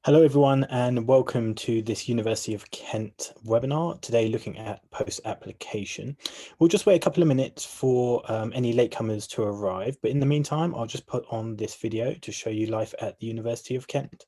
Hello everyone and welcome to this University of Kent webinar, today looking at post-application. We'll just wait a couple of minutes for any latecomers to arrive, but in the meantime I'll just put on this video to show you life at the University of Kent.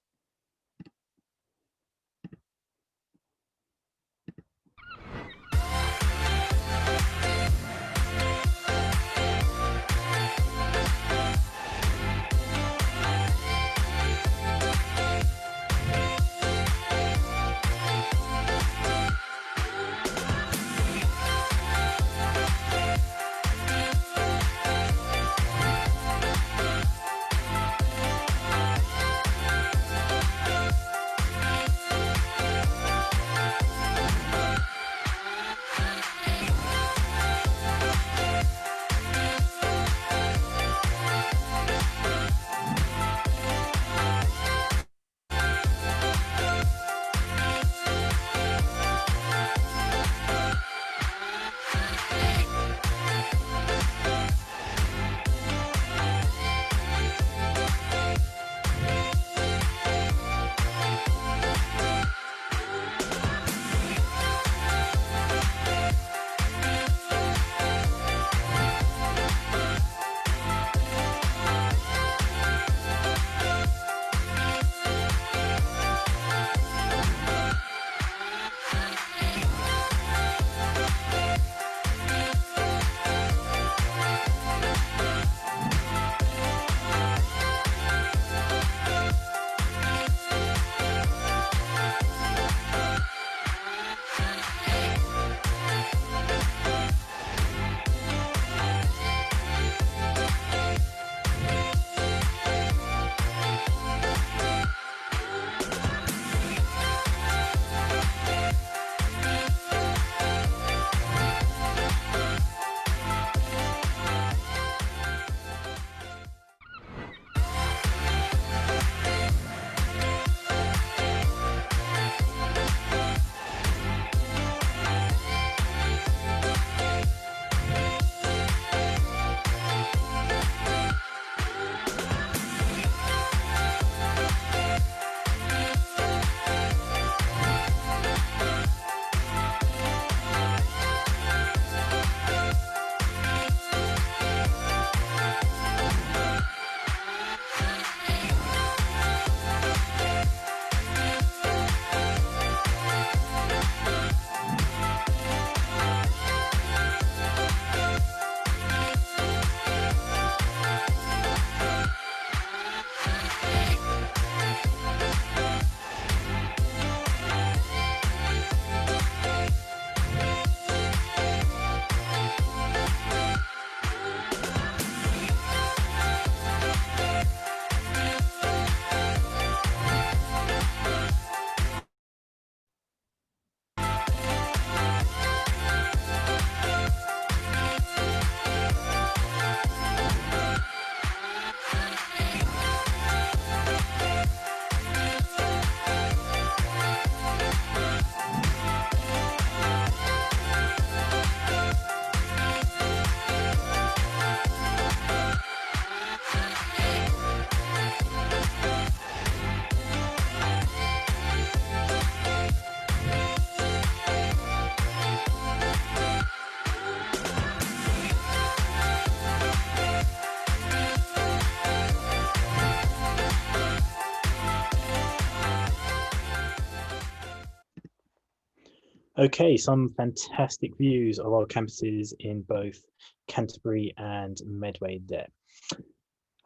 Okay, some fantastic views of our campuses in both Canterbury and Medway there.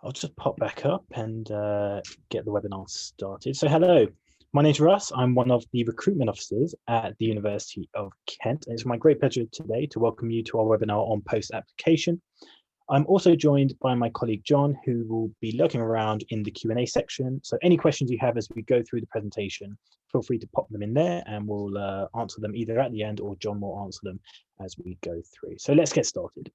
I'll just pop back up and get the webinar started. So hello, my name's Russ. I'm one of the recruitment officers at the University of Kent. And it's my great pleasure today to welcome you to our webinar on post-application. I'm also joined by my colleague John, who will be lurking around in the Q&A section. So any questions you have as we go through the presentation, feel free to pop them in there and we'll answer them either at the end or John will answer them as we go through. So let's get started.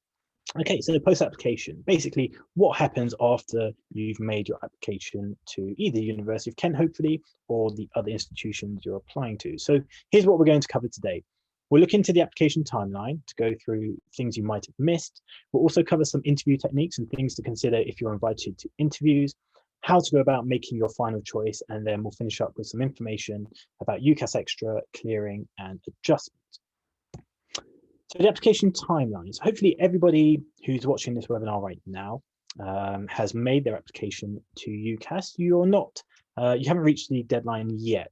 Okay, so post-application, basically what happens after you've made your application to either University of Kent, hopefully, or the other institutions you're applying to. So here's what we're going to cover today. We'll look into the application timeline to go through things you might have missed. We'll also cover some interview techniques and things to consider if you're invited to interviews. how to go about making your final choice, and then we'll finish up with some information about UCAS Extra, clearing and adjustment. So the application timelines. Hopefully everybody who's watching this webinar right now has made their application to UCAS. You haven't reached the deadline yet.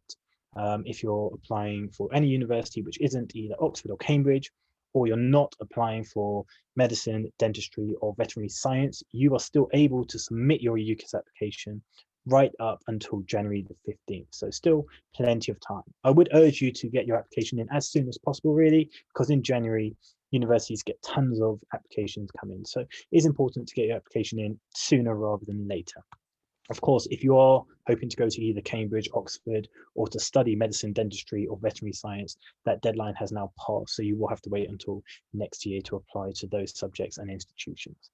If you're applying for any university which isn't either Oxford or Cambridge, or you're not applying for medicine, dentistry, or veterinary science, you are still able to submit your UCAS application right up until January the 15th. So still plenty of time. I would urge you to get your application in as soon as possible, really, because in January, universities get tons of applications come in. So it is important to get your application in sooner rather than later. Of course, if you are hoping to go to either Cambridge, Oxford, or to study medicine, dentistry, or veterinary science, that deadline has now passed. So you will have to wait until next year to apply to those subjects and institutions.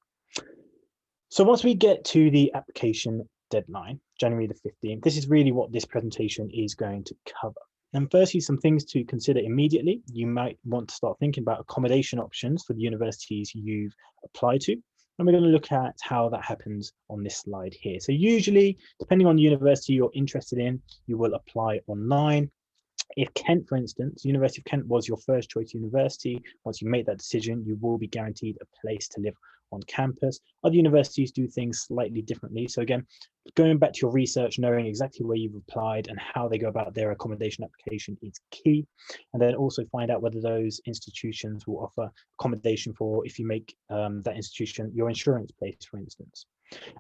So once we get to the application deadline, January the 15th, this is really what this presentation is going to cover. And firstly, some things to consider immediately. You might want to start thinking about accommodation options for the universities you've applied to. And we're going to look at how that happens on this slide here. So usually, depending on the university you're interested in, you will apply online. If Kent, for instance, University of Kent was your first choice university, once you make that decision, you will be guaranteed a place to live on campus. Other universities do things slightly differently. So again, going back to your research, knowing exactly where you've applied and how they go about their accommodation application is key. And then also find out whether those institutions will offer accommodation for, if you make that institution your insurance place, for instance.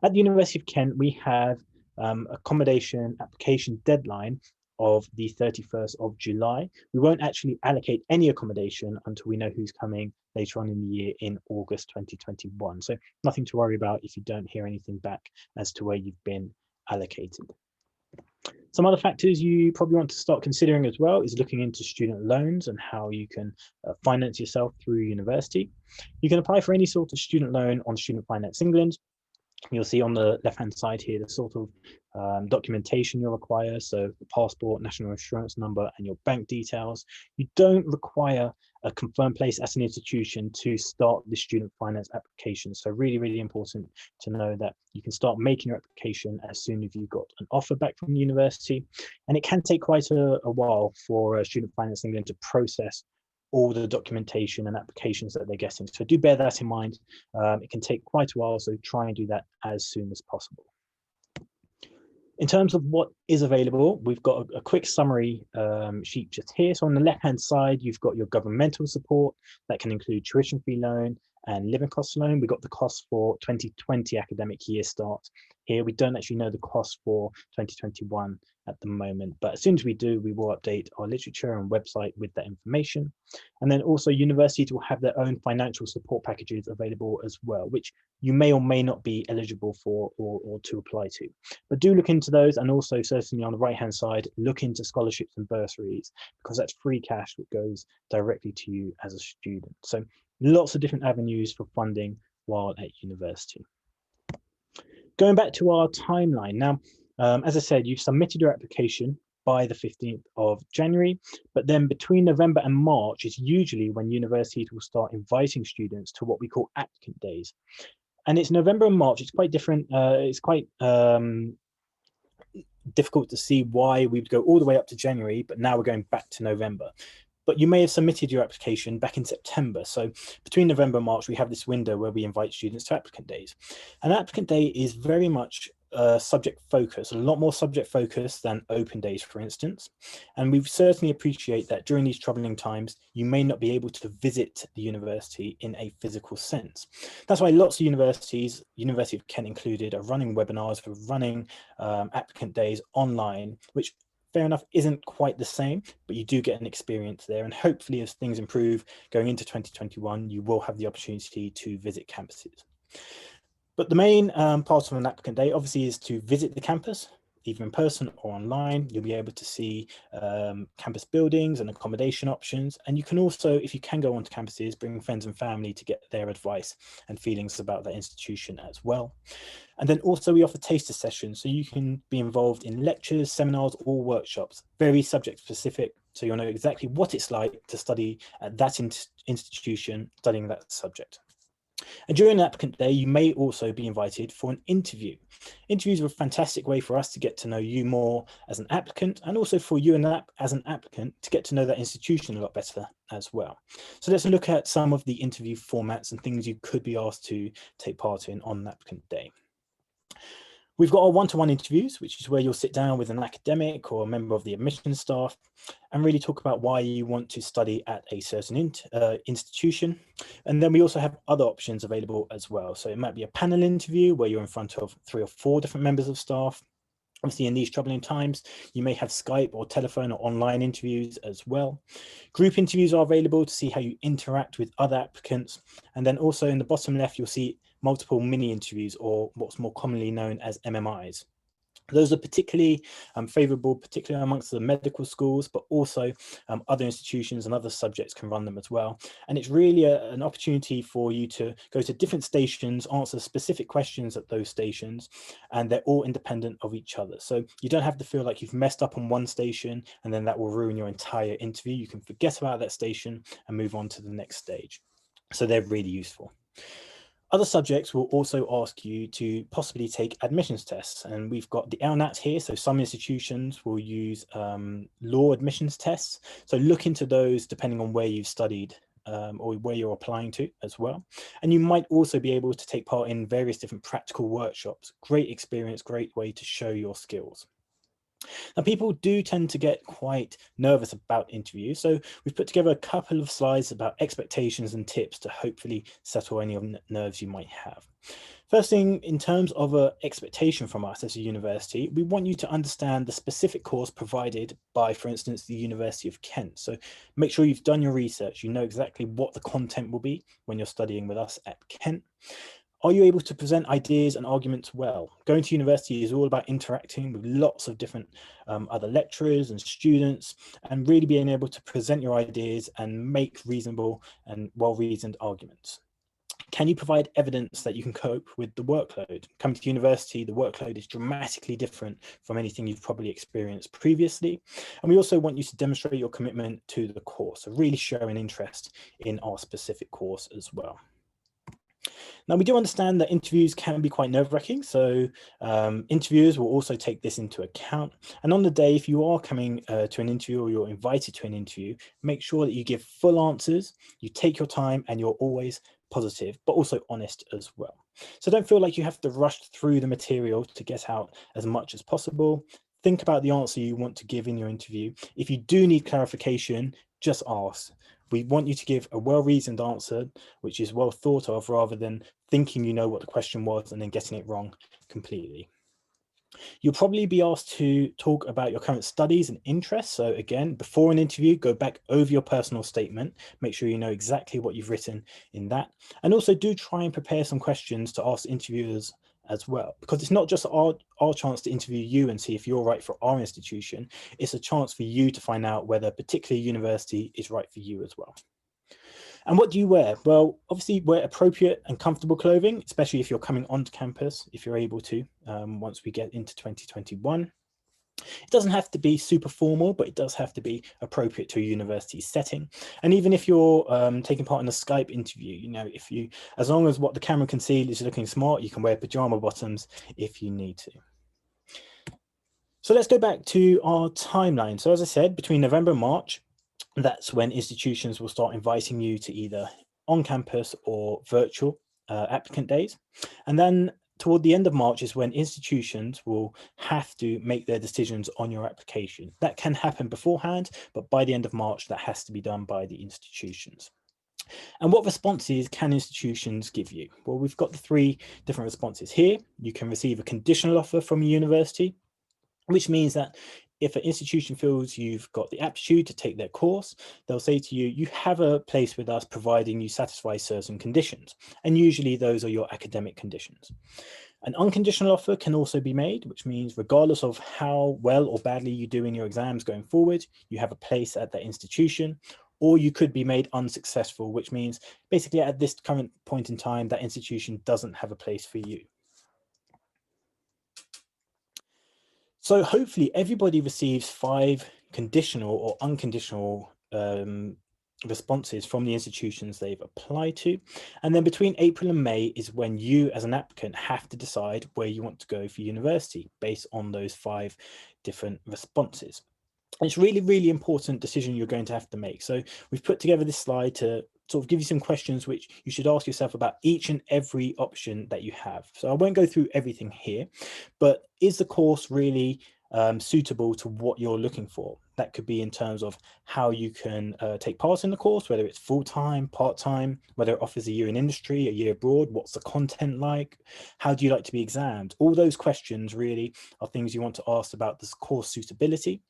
At the University of Kent, we have accommodation application deadline of the 31st of July. We won't actually allocate any accommodation until we know who's coming later on in the year in August 2021. So nothing to worry about if you don't hear anything back as to where you've been allocated. Some other factors you probably want to start considering as well is looking into student loans and how you can finance yourself through university. You can apply for any sort of student loan on Student Finance England. You'll see on the left-hand side here the sort of documentation you'll require, so the passport, national insurance number, and your bank details. You don't require a confirmed place as an institution to start the student finance application. So really, really important to know that you can start making your application as soon as you've got an offer back from the university. And it can take quite a while for Student Finance England to process all the documentation and applications that they're getting. So do bear that in mind. It can take quite a while, so try and do that as soon as possible. In terms of what is available, we've got a quick summary sheet just here. So on the left-hand side, you've got your governmental support that can include tuition fee loan and living cost loan. We've got the cost for 2020 academic year start here. We don't actually know the cost for 2021 at the moment, but as soon as we do, we will update our literature and website with that information. And then also universities will have their own financial support packages available as well, which you may or may not be eligible for or to apply to. But do look into those, and also certainly on the right-hand side, look into scholarships and bursaries, because that's free cash that goes directly to you as a student. So lots of different avenues for funding while at university. Going back to our timeline now, as I said, you've submitted your application by the 15th of January, but then between November and March is usually when universities will start inviting students to what we call applicant days. And it's November and March, it's quite different, it's quite difficult to see why we would go all the way up to January, but now we're going back to November. But you may have submitted your application back in September. So between November and March, we have this window where we invite students to applicant days. And applicant day is very much subject focused, a lot more subject focused than open days, for instance. And we certainly appreciate that during these troubling times, you may not be able to visit the university in a physical sense. That's why lots of universities, University of Kent included, are running webinars, for running applicant days online, which fair enough isn't quite the same, but you do get an experience there. And hopefully as things improve going into 2021, you will have the opportunity to visit campuses. But the main part of an applicant day obviously is to visit the campus, either in person or online. You'll be able to see campus buildings and accommodation options. And you can also, if you can go onto campuses, bring friends and family to get their advice and feelings about that institution as well. And then also we offer taster sessions, so you can be involved in lectures, seminars, or workshops, very subject specific, so you'll know exactly what it's like to study at that institution, studying that subject. And during an applicant day, you may also be invited for an interview. Interviews are a fantastic way for us to get to know you more as an applicant, and also for you and as an applicant to get to know that institution a lot better as well. So let's look at some of the interview formats and things you could be asked to take part in on an applicant day. We've got our one-to-one interviews, which is where you'll sit down with an academic or a member of the admissions staff and really talk about why you want to study at a certain institution. And then we also have other options available as well. So it might be a panel interview where you're in front of 3 or 4 different members of staff. Obviously, in these troubling times, you may have Skype or telephone or online interviews as well. Group interviews are available to see how you interact with other applicants. And then also in the bottom left, you'll see multiple mini interviews, or what's more commonly known as MMIs. Those are particularly favourable, particularly amongst the medical schools, but also other institutions and other subjects can run them as well. And it's really an opportunity for you to go to different stations, answer specific questions at those stations, and they're all independent of each other. So you don't have to feel like you've messed up on one station and then that will ruin your entire interview. You can forget about that station and move on to the next stage. So they're really useful. Other subjects will also ask you to possibly take admissions tests, and we've got the LNAT here. So some institutions will use law admissions tests. So look into those depending on where you've studied or where you're applying to as well. And you might also be able to take part in various different practical workshops. Great experience, great way to show your skills. Now, people do tend to get quite nervous about interviews, so we've put together a couple of slides about expectations and tips to hopefully settle any of the nerves you might have. First thing, in terms of an expectation from us as a university, we want you to understand the specific course provided by, for instance, the University of Kent. So make sure you've done your research, you know exactly what the content will be when you're studying with us at Kent. Are you able to present ideas and arguments well? Going to university is all about interacting with lots of different other lecturers and students, and really being able to present your ideas and make reasonable and well-reasoned arguments. Can you provide evidence that you can cope with the workload? Coming to university, the workload is dramatically different from anything you've probably experienced previously. And we also want you to demonstrate your commitment to the course, so really show an interest in our specific course as well. Now, we do understand that interviews can be quite nerve-wracking, so interviewers will also take this into account. And on the day, if you are coming to an interview or you're invited to an interview, make sure that you give full answers, you take your time, and you're always positive, but also honest as well. So don't feel like you have to rush through the material to get out as much as possible. Think about the answer you want to give in your interview. If you do need clarification, just ask. We want you to give a well-reasoned answer, which is well thought of, rather than thinking you know what the question was and then getting it wrong completely. You'll probably be asked to talk about your current studies and interests. So again, before an interview, go back over your personal statement, make sure you know exactly what you've written in that. And also do try and prepare some questions to ask interviewers as well, because it's not just our chance to interview you and see if you're right for our institution, it's a chance for you to find out whether a particular university is right for you as well. And what do you wear? Well, obviously wear appropriate and comfortable clothing, especially if you're coming onto campus, if you're able to, once we get into 2021. It doesn't have to be super formal, but it does have to be appropriate to a university setting. And even if you're taking part in a Skype interview, you know, as long as what the camera can see is looking smart, you can wear pajama bottoms if you need to. So let's go back to our timeline. So as I said, between November and March, that's when institutions will start inviting you to either on campus or virtual applicant days. And then toward the end of March is when institutions will have to make their decisions on your application. That can happen beforehand, but by the end of March, that has to be done by the institutions. And what responses can institutions give you? Well, we've got the 3 different responses here. You can receive a conditional offer from a university, which means that if an institution feels you've got the aptitude to take their course, they'll say to you, you have a place with us providing you satisfy certain conditions. And usually those are your academic conditions. An unconditional offer can also be made, which means regardless of how well or badly you do in your exams going forward, you have a place at that institution. Or you could be made unsuccessful, which means basically at this current point in time, that institution doesn't have a place for you. So hopefully everybody receives 5 conditional or unconditional responses from the institutions they've applied to. And then between April and May is when you as an applicant have to decide where you want to go for university based on those 5 different responses. It's really, really important decision you're going to have to make. So we've put together this slide to sort of give you some questions which you should ask yourself about each and every option that you have. So I won't go through everything here, but is the course really suitable to what you're looking for? That could be in terms of how you can take part in the course, whether it's full-time, part-time, whether it offers a year in industry, a year abroad, what's the content like, how do you like to be examined? All those questions really are things you want to ask about this course suitability.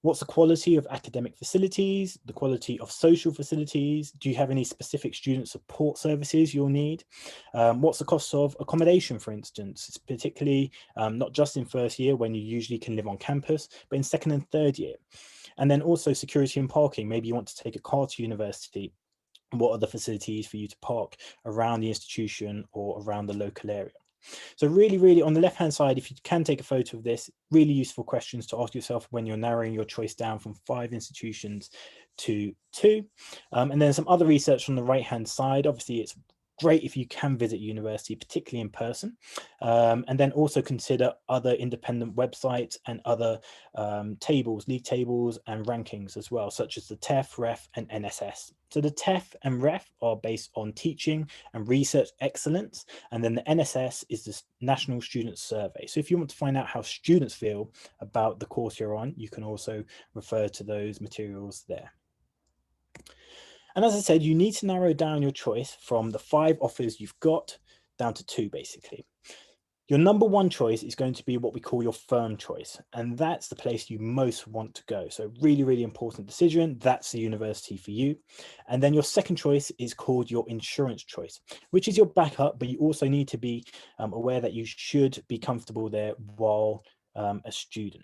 What's the quality of academic facilities, the quality of social facilities? Do you have any specific student support services you'll need? What's the cost of accommodation, for instance? It's particularly not just in first year when you usually can live on campus, but in second and third year. And then also security and parking. Maybe you want to take a car to university. What are the facilities for you to park around the institution or around the local area? So really, really on the left-hand side, if you can take a photo of this, really useful questions to ask yourself when you're narrowing your choice down from 5 institutions to 2. And then some other research on the right-hand side. Obviously, it's great if you can visit university, particularly in person, and then also consider other independent websites and other tables, league tables and rankings as well, such as the TEF, REF and NSS. So the TEF and REF are based on teaching and research excellence, and then the NSS is the National Student Survey. So if you want to find out how students feel about the course you're on, you can also refer to those materials there. And as I said, you need to narrow down your choice from the 5 offers you've got down to 2, basically. Your number 1 choice is going to be what we call your firm choice, and that's the place you most want to go. So really, really important decision. That's the university for you. And then your second choice is called your insurance choice, which is your backup, but you also need to be aware that you should be comfortable there while a student.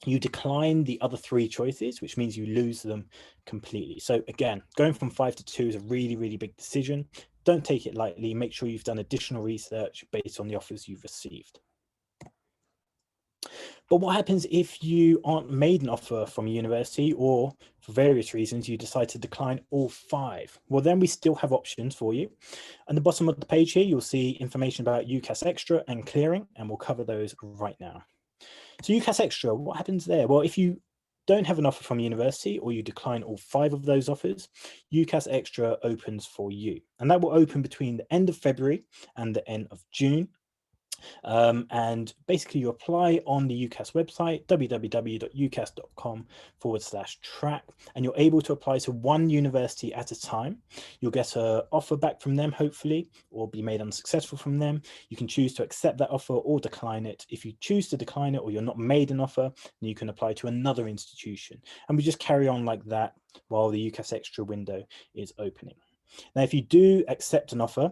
You decline the other 3 choices, which means you lose them completely. So again, going from 5 to 2 is a really, really big decision. Don't take it lightly. Make sure you've done additional research based on the offers you've received. But what happens if you aren't made an offer from a university, or for various reasons you decide to decline all 5? Well, then we still have options for you. At the bottom of the page here, you'll see information about UCAS Extra and clearing, and we'll cover those right now. So UCAS Extra, what happens there? Well, if you don't have an offer from university or you decline all 5 of those offers, UCAS Extra opens for you. And that will open between the end of February and the end of June. And basically you apply on the UCAS website, www.ucas.com/track, and you're able to apply to 1 university at a time. You'll get an offer back from them, hopefully, or be made unsuccessful from them. You can choose to accept that offer or decline it. If you choose to decline it or you're not made an offer, then you can apply to another institution. And we just carry on like that while the UCAS Extra window is opening. Now, if you do accept an offer,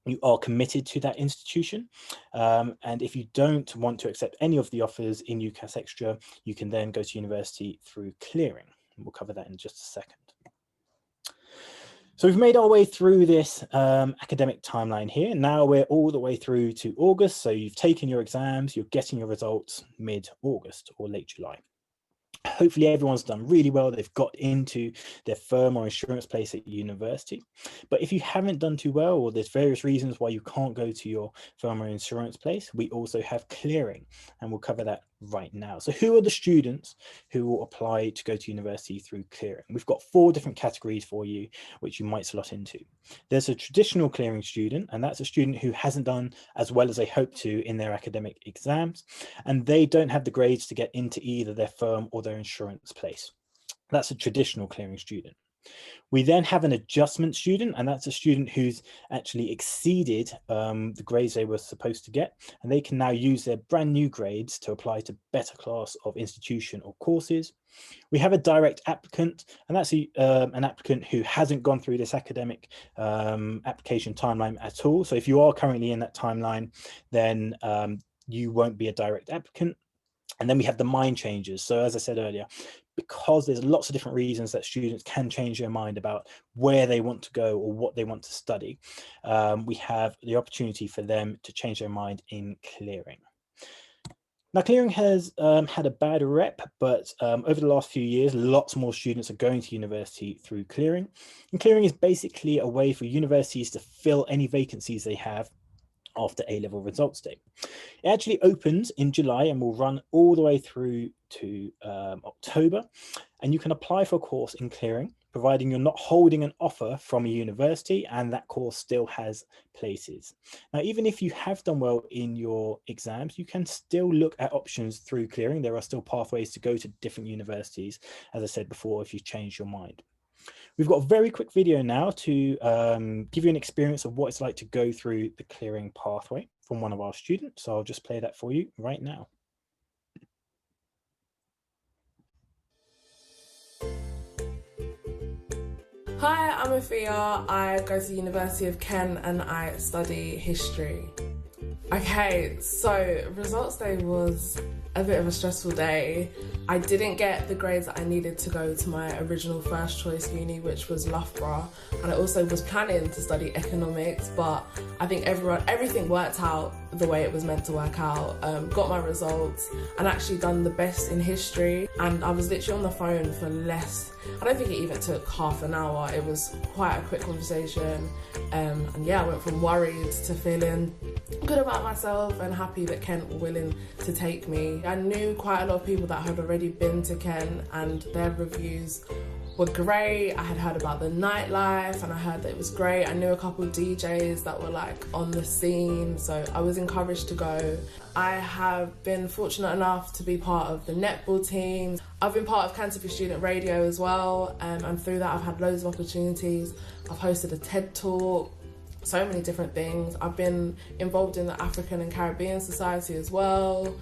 you are committed to that institution. And if you don't want to accept any of the offers in UCAS Extra, you can then go to university through clearing. And we'll cover that in just a second. So we've made our way through this academic timeline here. Now we're all the way through to August. So you've taken your exams, you're getting your results mid-August or late July. Hopefully everyone's done really well. They've got into their firm or insurance place at university. But if you haven't done too well, or there's various reasons why you can't go to your firm or insurance place, we also have clearing, and we'll cover that right now. So who are the students who will apply to go to university through clearing? We've got 4 different categories for you, which you might slot into. There's a traditional clearing student, and that's a student who hasn't done as well as they hope to in their academic exams, and they don't have the grades to get into either their firm or their insurance place. That's a traditional clearing student. We then have an adjustment student, and that's a student who's actually exceeded the grades they were supposed to get, and they can now use their brand new grades to apply to better class of institution or courses. We have a direct applicant, and that's an applicant who hasn't gone through this academic application timeline at all. So if you are currently in that timeline, then you won't be a direct applicant. And then we have the mind changes. So as I said earlier, because there's lots of different reasons that students can change their mind about where they want to go or what they want to study, we have the opportunity for them to change their mind in clearing. Now, clearing has had a bad rep, but over the last few years, lots more students are going to university through clearing. And clearing is basically a way for universities to fill any vacancies they have after A-level results day. It actually opens in July and will run all the way through to October. And you can apply for a course in clearing, providing you're not holding an offer from a university and that course still has places. Now, even if you have done well in your exams, you can still look at options through clearing. There are still pathways to go to different universities, as I said before, if you've changed your mind. We've got a very quick video now to give you an experience of what it's like to go through the clearing pathway from one of our students. So I'll just play that for you right now. Hi, I'm Afia. I go to the University of Kent and I study history. Okay, so results day was a bit of a stressful day. I didn't get the grades that I needed to go to my original first choice uni, which was Loughborough, and I also was planning to study economics, but I think everything worked out the way it was meant to work out. Got my results and actually done the best in history, and I was literally on the phone for I don't think it even took half an hour. It was quite a quick conversation, and yeah, I went from worried to feeling good about myself and happy that Kent were willing to take me. I knew quite a lot of people that had already been to Kent and their reviews were great. I had heard about the nightlife and I heard that it was great. I knew a couple of DJs that were like on the scene, so I was encouraged to go. I have been fortunate enough to be part of the netball team. I've been part of Canterbury Student Radio as well, and through that I've had loads of opportunities. I've hosted a TED Talk, so many different things. I've been involved in the African and Caribbean Society as well.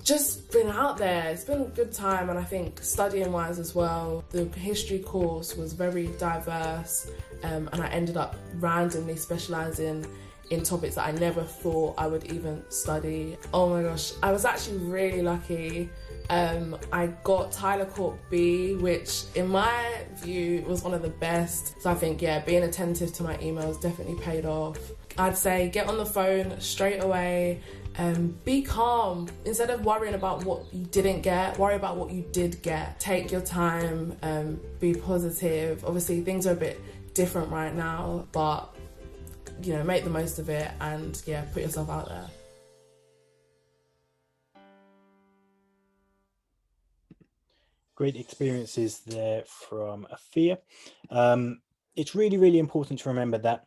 Just been out there. It's been a good time, and I think studying wise as well, the history course was very diverse, and I ended up randomly specialising in topics that I never thought I would even study. Oh my gosh, I was actually really lucky. I got Tyler Court B, which in my view was one of the best. So I think, yeah, being attentive to my emails definitely paid off. I'd say get on the phone straight away, be calm. Instead of worrying about what you didn't get, worry about what you did get. Take your time, be positive. Obviously things are a bit different right now, but you know, make the most of it and yeah, put yourself out there. Great experiences there from Afia. It's really, really important to remember that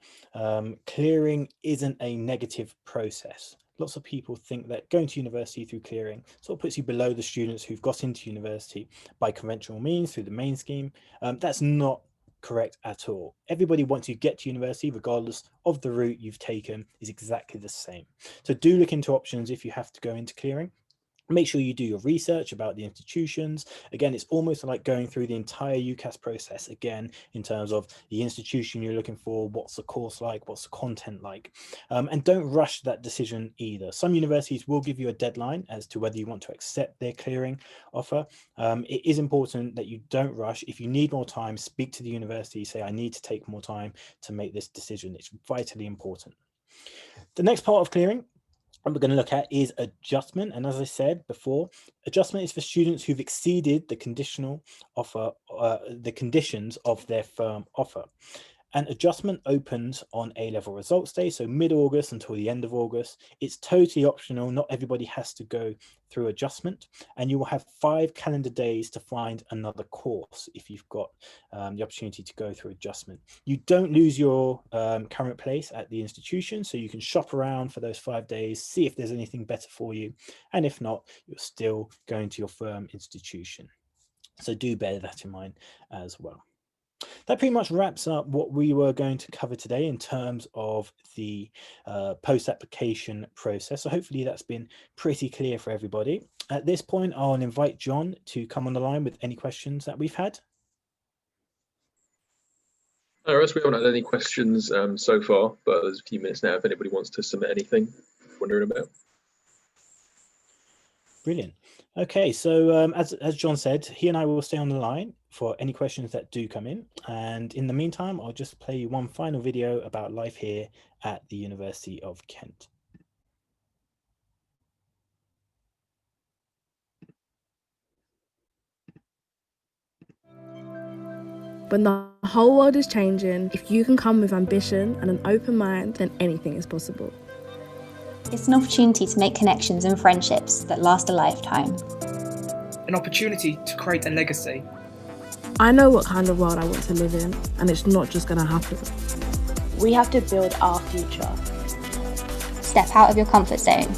clearing isn't a negative process. Lots of people think that going to university through clearing sort of puts you below the students who've got into university by conventional means through the main scheme. That's not correct at all. Everybody once you get to university, regardless of the route you've taken, is exactly the same. So do look into options if you have to go into clearing. Make sure you do your research about the institutions. Again, it's almost like going through the entire UCAS process again in terms of the institution you're looking for, what's the course like, what's the content like, and don't rush that decision either. Some universities will give you a deadline as to whether you want to accept their clearing offer. It is important that you don't rush. If you need more time, speak to the university, say, I need to take more time to make this decision. It's vitally important. The next part of clearing what we're going to look at is adjustment. And as I said before, adjustment is for students who've exceeded the conditional offer, the conditions of their firm offer. And adjustment opens on A-level results day, so mid-August until the end of August. It's totally optional. Not everybody has to go through adjustment. And you will have 5 calendar days to find another course if you've got the opportunity to go through adjustment. You don't lose your current place at the institution, so you can shop around for those 5 days, see if there's anything better for you. And if not, you're still going to your firm institution. So do bear that in mind as well. That pretty much wraps up what we were going to cover today in terms of the post-application process. So hopefully that's been pretty clear for everybody. At this point, I'll invite John to come on the line with any questions that we've had. All right, we haven't had any questions so far, but there's a few minutes now if anybody wants to submit anything wondering about. Brilliant. Okay, so as John said, he and I will stay on the line for any questions that do come in. And in the meantime, I'll just play you one final video about life here at the University of Kent. When the whole world is changing, if you can come with ambition and an open mind, then anything is possible. It's an opportunity to make connections and friendships that last a lifetime. An opportunity to create a legacy. I know what kind of world I want to live in, and it's not just going to happen. We have to build our future. Step out of your comfort zone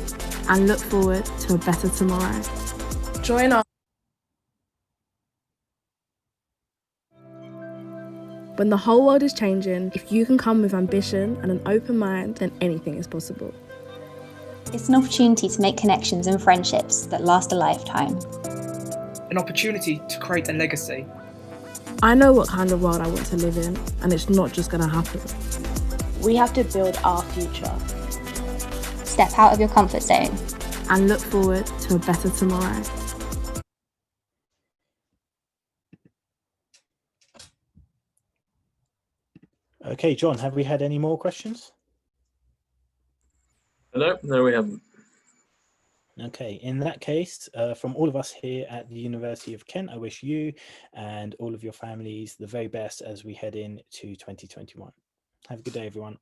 and look forward to a better tomorrow. Join us. When the whole world is changing, if you can come with ambition and an open mind, then anything is possible. It's an opportunity to make connections and friendships that last a lifetime. An opportunity to create a legacy. I know what kind of world I want to live in, and it's not just going to happen. We have to build our future. Step out of your comfort zone and look forward to a better tomorrow. Okay, John, have we had any more questions? No, we haven't. Okay, in that case, from all of us here at the University of Kent, I wish you and all of your families the very best as we head into 2021. Have a good day, everyone.